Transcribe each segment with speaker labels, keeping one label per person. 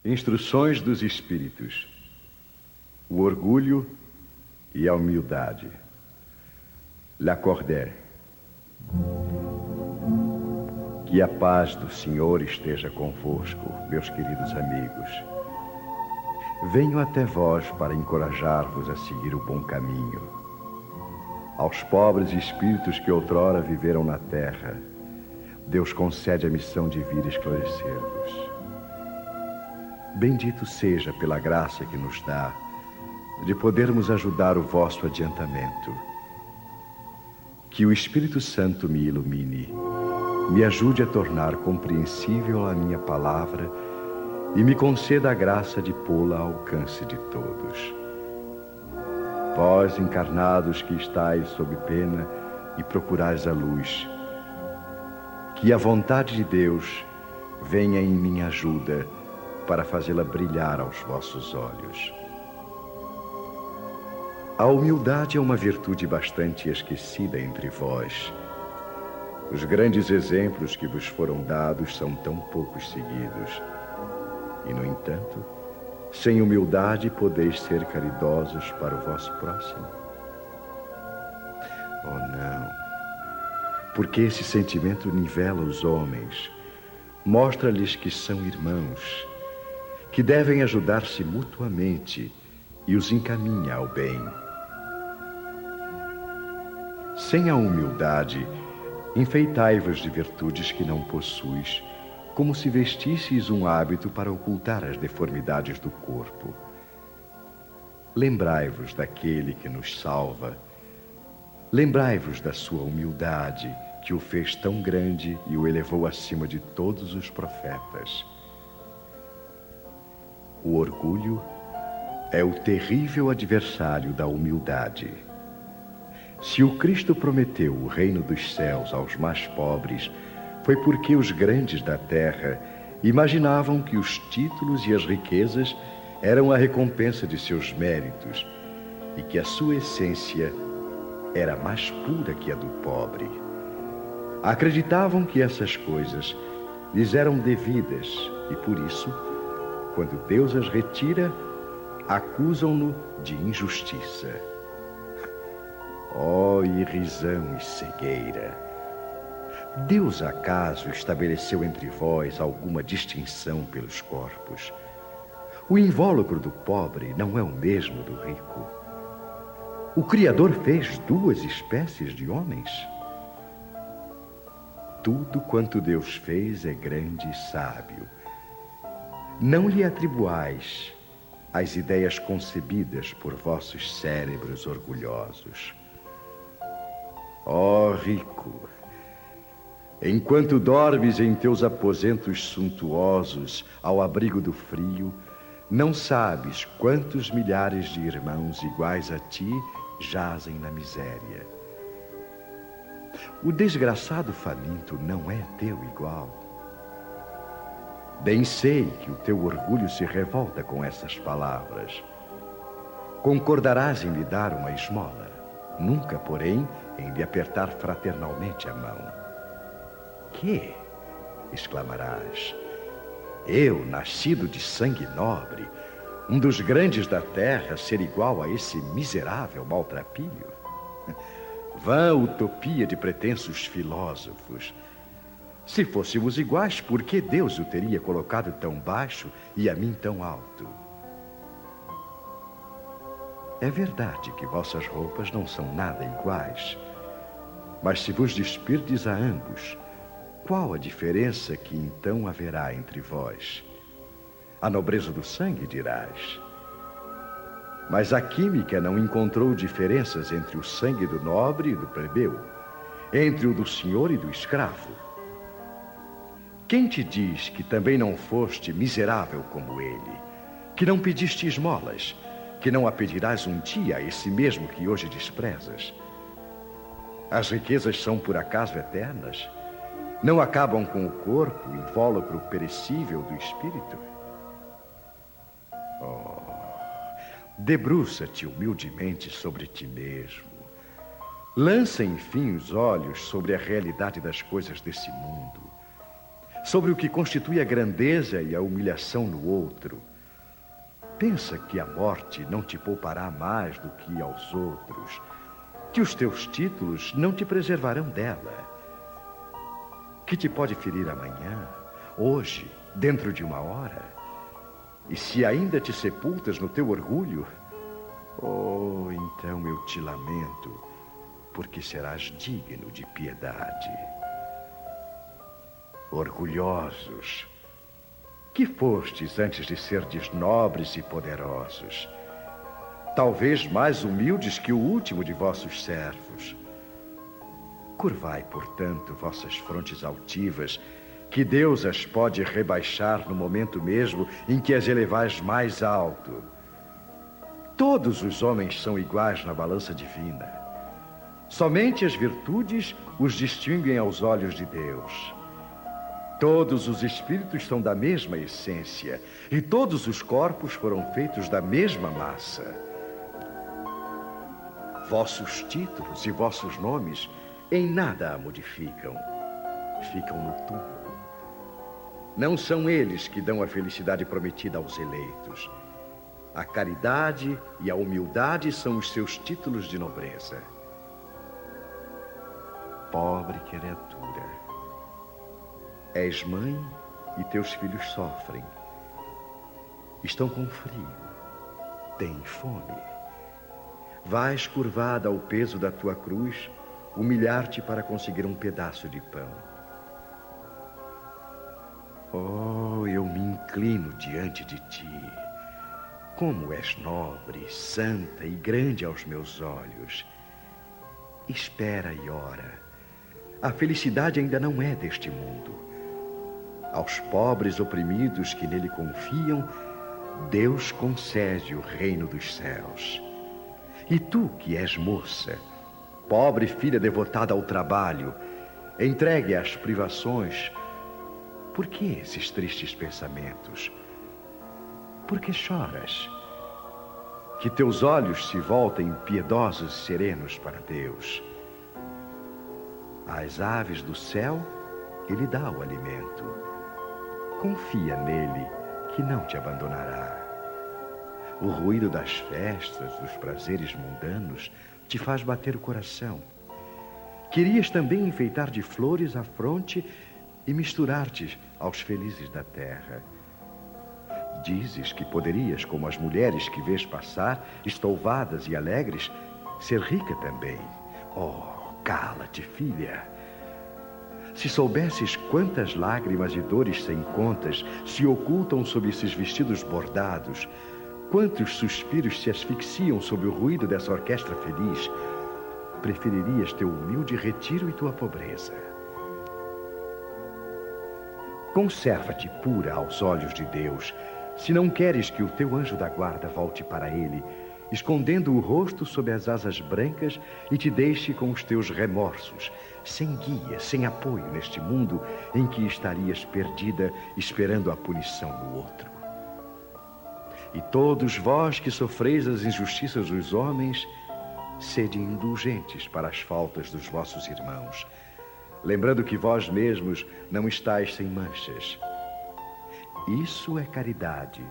Speaker 1: Instruções dos Espíritos. O orgulho e a humildade. Lacordaire. Que a paz do Senhor esteja convosco, meus queridos amigos. Venho até vós para encorajar-vos a seguir o bom caminho. Aos pobres espíritos que outrora viveram na terra, Deus concede a missão de vir esclarecer-vos. Bendito seja pela graça que nos dá de podermos ajudar o vosso adiantamento. Que o Espírito Santo me ilumine, me ajude a tornar compreensível a minha palavra e me conceda a graça de pô-la ao alcance de todos. Vós, encarnados que estáis sob pena e procurais a luz, que a vontade de Deus venha em minha ajuda para fazê-la brilhar aos vossos olhos. A humildade é uma virtude bastante esquecida entre vós. Os grandes exemplos que vos foram dados são tão poucos seguidos. E, no entanto, sem humildade podeis ser caridosos para o vosso próximo. Oh, não! Porque esse sentimento nivela os homens, mostra-lhes que são irmãos, que devem ajudar-se mutuamente e os encaminha ao bem. Sem a humildade, enfeitai-vos de virtudes que não possuis, como se vestisseis um hábito para ocultar as deformidades do corpo. Lembrai-vos daquele que nos salva. Lembrai-vos da sua humildade, que o fez tão grande e o elevou acima de todos os profetas. O orgulho é o terrível adversário da humildade. Se o Cristo prometeu o reino dos céus aos mais pobres, foi porque os grandes da terra imaginavam que os títulos e as riquezas eram a recompensa de seus méritos e que a sua essência era mais pura que a do pobre. Acreditavam que essas coisas lhes eram devidas e, por isso, quando Deus as retira, acusam-no de injustiça. Ó irrisão e cegueira! Deus acaso estabeleceu entre vós alguma distinção pelos corpos? O invólucro do pobre não é o mesmo do rico. O Criador fez duas espécies de homens. Tudo quanto Deus fez é grande e sábio. Não lhe atribuais as ideias concebidas por vossos cérebros orgulhosos. Ó rico! Enquanto dormes em teus aposentos suntuosos, ao abrigo do frio, não sabes quantos milhares de irmãos iguais a ti jazem na miséria. O desgraçado faminto não é teu igual. Bem sei que o teu orgulho se revolta com essas palavras. Concordarás em lhe dar uma esmola, nunca, porém, em lhe apertar fraternalmente a mão. Que? Exclamarás. Eu, nascido de sangue nobre, um dos grandes da terra, ser igual a esse miserável maltrapilho? Vã utopia de pretensos filósofos. Se fôssemos iguais, por que Deus o teria colocado tão baixo e a mim tão alto? É verdade que vossas roupas não são nada iguais, mas se vos despirdes a ambos, qual a diferença que então haverá entre vós? A nobreza do sangue, dirás. Mas a química não encontrou diferenças entre o sangue do nobre e do plebeu, entre o do senhor e do escravo. Quem te diz que também não foste miserável como ele, que não pediste esmolas, que não a pedirás um dia a esse mesmo que hoje desprezas? As riquezas são por acaso eternas? Não acabam com o corpo, o invólucro perecível do espírito? Oh, debruça-te humildemente sobre ti mesmo. Lança, enfim, os olhos sobre a realidade das coisas desse mundo. sobre o que constitui a grandeza e a humilhação no outro. Pensa que a morte não te poupará mais do que aos outros, que os teus títulos não te preservarão dela, que te pode ferir amanhã, hoje, dentro de uma hora. E se ainda te sepultas no teu orgulho, oh, então eu te lamento, porque serás digno de piedade. Orgulhosos, que fostes antes de serdes nobres e poderosos, talvez mais humildes que o último de vossos servos. Curvai, portanto, vossas frontes altivas, que Deus as pode rebaixar no momento mesmo em que as elevais mais alto. Todos os homens são iguais na balança divina. Somente as virtudes os distinguem aos olhos de Deus. Todos os espíritos são da mesma essência, e todos os corpos foram feitos da mesma massa. Vossos títulos e vossos nomes em nada a modificam. Ficam no túmulo. Não são eles que dão a felicidade prometida aos eleitos. A caridade e a humildade são os seus títulos de nobreza. Pobre criatura, és mãe e teus filhos sofrem. Estão com frio, têm fome. Vais curvada ao peso da tua cruz, humilhar-te para conseguir um pedaço de pão. Oh, eu me inclino diante de ti. Como és nobre, santa e grande aos meus olhos. Espera e ora. A felicidade ainda não é deste mundo. Aos pobres oprimidos que nele confiam, Deus concede o reino dos céus. E tu, que és moça, pobre filha devotada ao trabalho, entregue às privações, por que esses tristes pensamentos? Por que choras? Que teus olhos se voltem piedosos e serenos para Deus. Às aves do céu, Ele dá o alimento. Confia nele, que não te abandonará. O ruído das festas, dos prazeres mundanos, te faz bater o coração. Querias também enfeitar de flores a fronte e misturar-te aos felizes da terra. Dizes que poderias, como as mulheres que vês passar, estouvadas e alegres, ser rica também. Oh, cala-te, filha. Se soubesses quantas lágrimas e dores sem contas se ocultam sob esses vestidos bordados, quantos suspiros se asfixiam sob o ruído dessa orquestra feliz, preferirias teu humilde retiro e tua pobreza. Conserva-te pura aos olhos de Deus, se não queres que o teu anjo da guarda volte para ele, escondendo o rosto sob as asas brancas e te deixe com os teus remorsos, sem guia, sem apoio neste mundo em que estarias perdida, esperando a punição do outro. E todos vós que sofreis as injustiças dos homens, sede indulgentes para as faltas dos vossos irmãos, lembrando que vós mesmos não estáis sem manchas. Isso é caridade,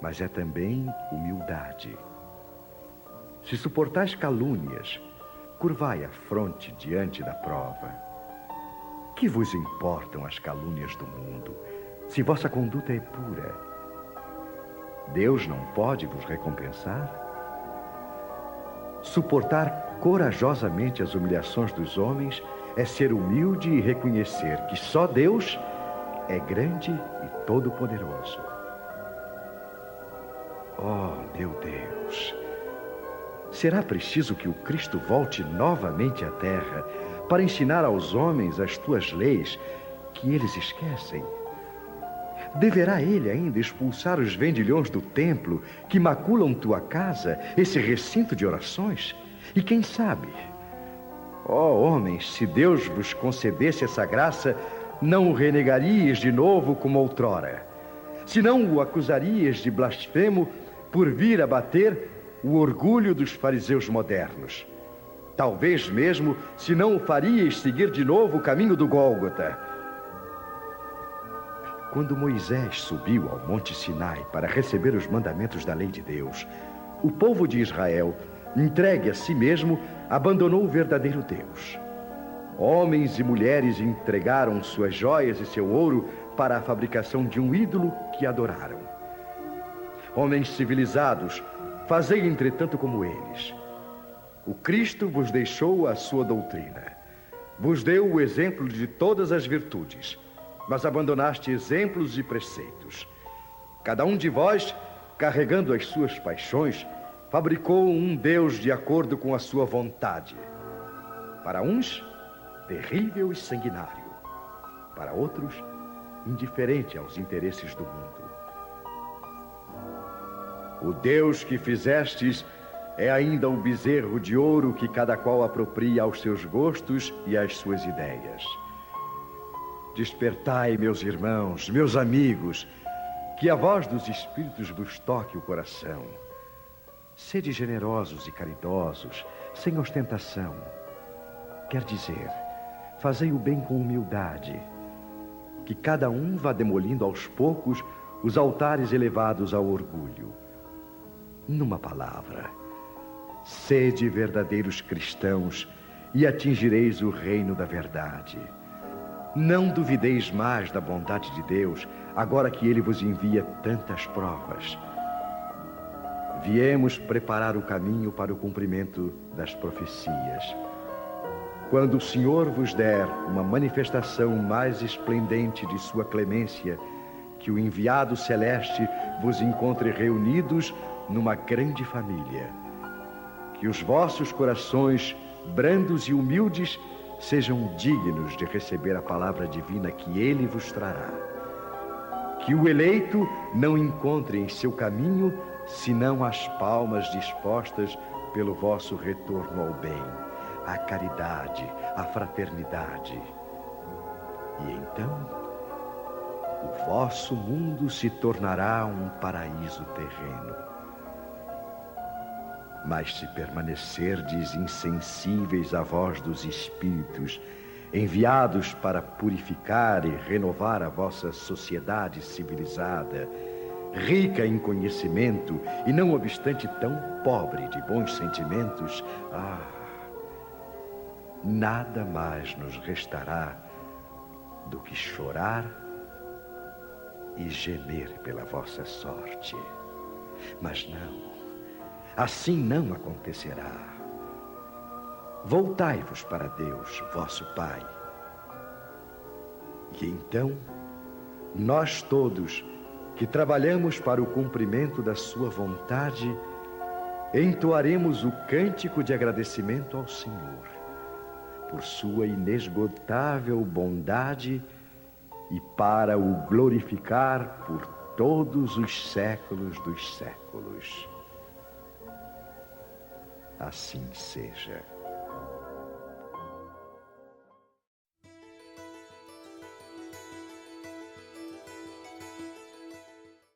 Speaker 1: mas é também humildade. Se suportais calúnias, curvai a fronte diante da prova. Que vos importam as calúnias do mundo, se vossa conduta é pura? Deus não pode vos recompensar? Suportar corajosamente as humilhações dos homens é ser humilde e reconhecer que só Deus é grande e todo-poderoso. Oh, meu Deus! Será preciso que o Cristo volte novamente à terra para ensinar aos homens as tuas leis que eles esquecem? Deverá ele ainda expulsar os vendilhões do templo que maculam tua casa, esse recinto de orações? E quem sabe? Ó homens, se Deus vos concedesse essa graça, não o renegarias de novo como outrora. Se não o acusarias de blasfemo por vir abater o orgulho dos fariseus modernos. Talvez mesmo se não o farias seguir de novo o caminho do Gólgota. Quando Moisés subiu ao Monte Sinai para receber os mandamentos da lei de Deus, o povo de Israel, entregue a si mesmo, abandonou o verdadeiro Deus. Homens e mulheres entregaram suas joias e seu ouro para a fabricação de um ídolo que adoraram. Homens civilizados, fazei entretanto como eles. O Cristo vos deixou a sua doutrina, vos deu o exemplo de todas as virtudes, mas abandonaste exemplos e preceitos. Cada um de vós, carregando as suas paixões, fabricou um Deus de acordo com a sua vontade. Para uns, terrível e sanguinário. Para outros, indiferente aos interesses do mundo. O Deus que fizestes é ainda o bezerro de ouro que cada qual apropria aos seus gostos e às suas ideias. Despertai, meus irmãos, meus amigos, que a voz dos Espíritos vos toque o coração. Sede generosos e caridosos, sem ostentação. Quer dizer, fazei o bem com humildade, que cada um vá demolindo aos poucos os altares elevados ao orgulho. Numa palavra, sede verdadeiros cristãos e atingireis o reino da verdade. Não duvideis mais da bondade de Deus, agora que Ele vos envia tantas provas. Viemos preparar o caminho para o cumprimento das profecias. Quando o Senhor vos der uma manifestação mais esplendente de sua clemência, que o enviado celeste vos encontre reunidos numa grande família. Que os vossos corações, brandos e humildes, sejam dignos de receber a palavra divina que Ele vos trará. Que o eleito não encontre em seu caminho senão as palmas dispostas pelo vosso retorno ao bem, à caridade, à fraternidade. E então, o vosso mundo se tornará um paraíso terreno. Mas se permanecerdes insensíveis à voz dos Espíritos, enviados para purificar e renovar a vossa sociedade civilizada, rica em conhecimento e não obstante tão pobre de bons sentimentos, nada mais nos restará do que chorar e gemer pela vossa sorte. Mas não, assim não acontecerá. Voltai-vos para Deus, vosso Pai. E então, nós todos, que trabalhamos para o cumprimento da sua vontade, entoaremos o cântico de agradecimento ao Senhor, por sua inesgotável bondade e para o glorificar por todos os séculos dos séculos. Assim seja.